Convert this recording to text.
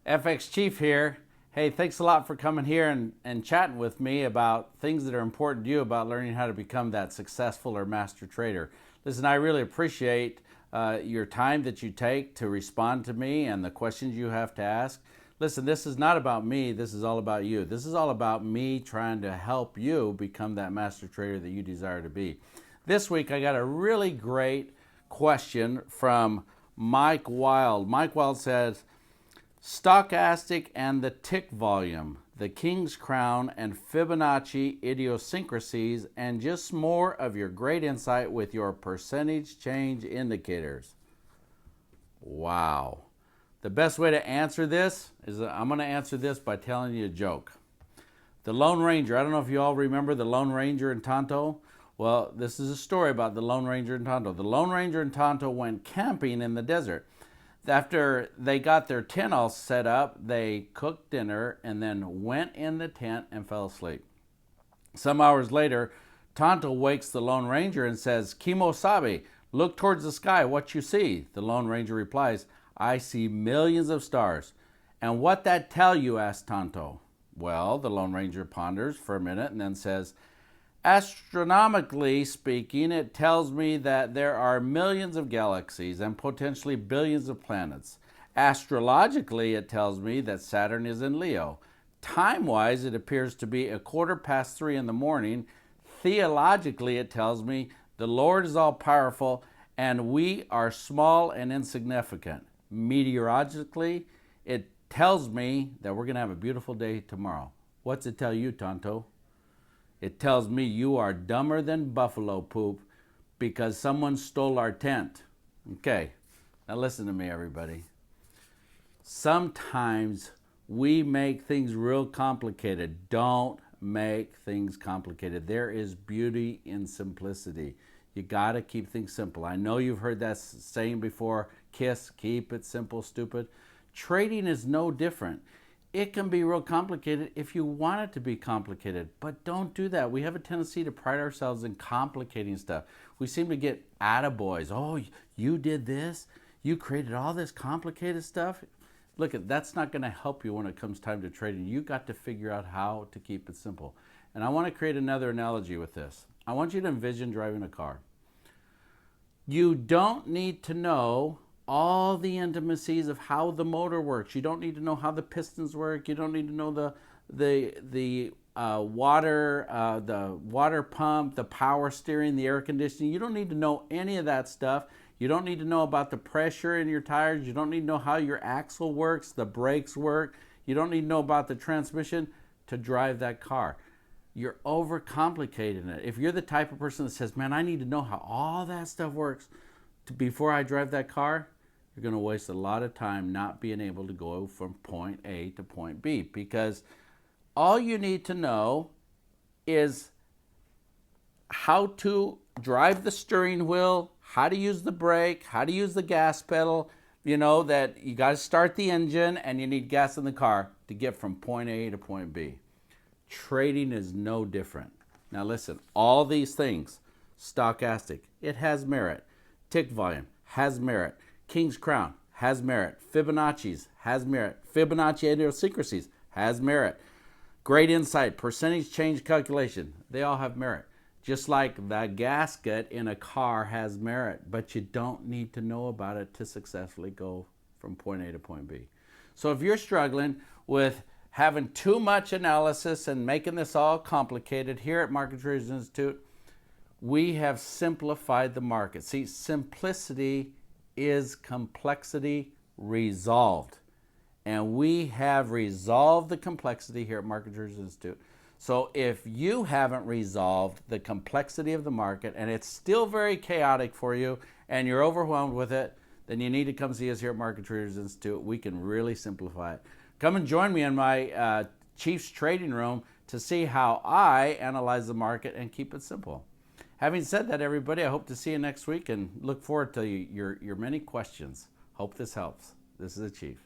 FX Chief here. Hey, thanks a lot for coming here and chatting with me about things that are important to you about learning how to become that successful or master trader. Listen, I really appreciate your time that you take to respond to me and the questions you have to ask. Listen, this is not about me. This is all about you. This is all about me trying to help you become that master trader that you desire to be. This week, I got a really great question from Mike Wild. Mike Wild says, stochastic and the tick volume, the King's Crown and Fibonacci idiosyncrasies, and just more of your great insight with your percentage change indicators. Wow. The best way to answer this is I'm going to answer this by telling you a joke. The Lone Ranger, I don't know if you all remember the Lone Ranger in Tonto. Well, this is a story about the Lone Ranger in Tonto. The Lone Ranger in Tonto went camping in the desert. After they got their tent all set up, they cooked dinner and then went in the tent and fell asleep. Some hours later, Tonto wakes the Lone Ranger and says, "Kimosabe, look towards the sky, what you see?" The Lone Ranger replies, "I see millions of stars." "And what that tell you?" asks Tonto. Well, the Lone Ranger ponders for a minute and then says, "Astronomically speaking, it tells me that there are millions of galaxies and potentially billions of planets. Astrologically, it tells me that Saturn is in Leo. Time-wise, it appears to be 3:15 in the morning. Theologically, it tells me the Lord is all-powerful and we are small and insignificant. Meteorologically, it tells me that we're going to have a beautiful day tomorrow." What's it tell you, Tonto? "It tells me you are dumber than buffalo poop because someone stole our tent." Okay, now listen to me, everybody. Sometimes we make things real complicated. Don't make things complicated. There is beauty in simplicity. You got to keep things simple. I know you've heard that saying before, KISS, keep it simple, stupid. Trading is no different. It can be real complicated if you want it to be complicated, but don't do that. We have a tendency to pride ourselves in complicating stuff. We seem to get attaboys. "Oh, you did this? You created all this complicated stuff?" Look, that's not going to help you when it comes time to trading. You got to figure out how to keep it simple. And I want to create another analogy with this. I want you to envision driving a car. You don't need to know all the intricacies of how the motor works. You don't need to know how the pistons work. You don't need to know the water pump, the power steering, the air conditioning. You don't need to know any of that stuff. You don't need to know about the pressure in your tires. You don't need to know how your axle works, the brakes work. You don't need to know about the transmission to drive that car. You're overcomplicating it. If you're the type of person that says, "Man, I need to know how all that stuff works before I drive that car," you're going to waste a lot of time not being able to go from point A to point B, because all you need to know is how to drive the steering wheel, how to use the brake, how to use the gas pedal. You know that you got to start the engine and you need gas in the car to get from point A to point B. Trading is no different. Now listen, all these things, stochastic, it has merit. Tick volume has merit. King's Crown has merit. Fibonacci's has merit. Fibonacci idiosyncrasies has merit. Great insight, percentage change calculation, they all have merit. Just like the gasket in a car has merit, but you don't need to know about it to successfully go from point A to point B. So if you're struggling with having too much analysis and making this all complicated, here at Market Traders Institute, we have simplified the market. See, simplicity is complexity resolved. And we have resolved the complexity here at Market Traders Institute. So if you haven't resolved the complexity of the market and it's still very chaotic for you and you're overwhelmed with it, then you need to come see us here at Market Traders Institute. We can really simplify it. Come and join me in my Chief's Trading Room to see how I analyze the market and keep it simple. Having said that, everybody, I hope to see you next week and look forward to your many questions. Hope this helps. This is the Chief.